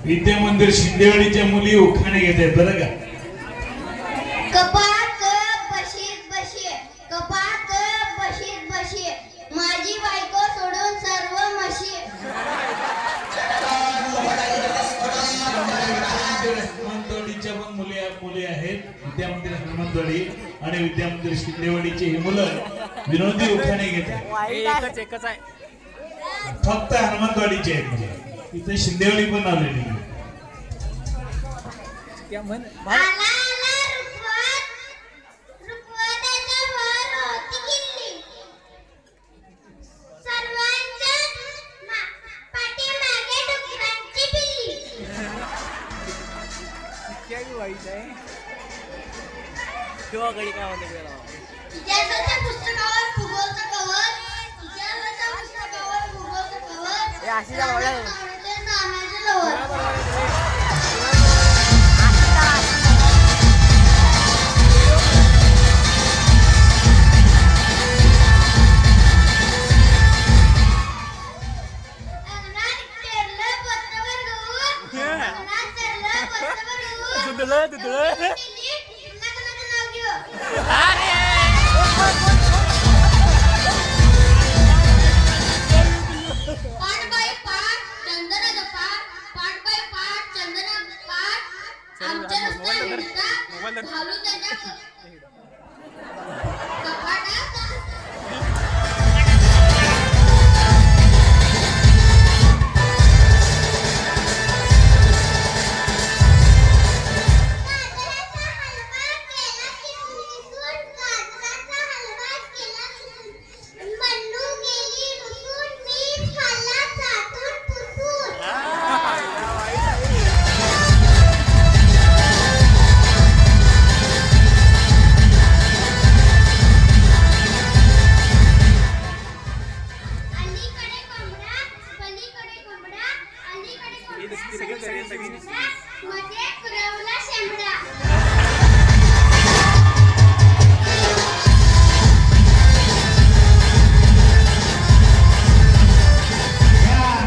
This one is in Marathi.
विद्या मंदिर शिंदेवाडीच्या मुली उखाणे घेत आहेत बरं का. कपात बशीत बशी कपात बशीत बशी माझी बायको सोडून सर्व म्हशी. हनुमंतवाडीच्या पण मुली आहेत. विद्या मंदिर हनुमंतवाडी आणि विद्या मंदिर शिंदेवाडीची ही मुलं विनोदी उखाणे घेत आहेत. एकच आहे. फक्त हनुमंतवाडीचे आहेत म्हणजे इथे शिंदेवाडी पण आलेली. आला आला रुखवत रुखवताच्या वर होती किल्ली सर्वांच्या पाठीमागे डुकरांची पिल्ली. काय वाईट आहे किंवा गडी काय म्हणते त्याला. इतिहासाच्या पुस्तकावर भूगोलचं कवर इतिहासाच्या पुस्तकावर भूगोलचं कवर हे अशी जा बोला. नाण्याचं लवर. आमच्या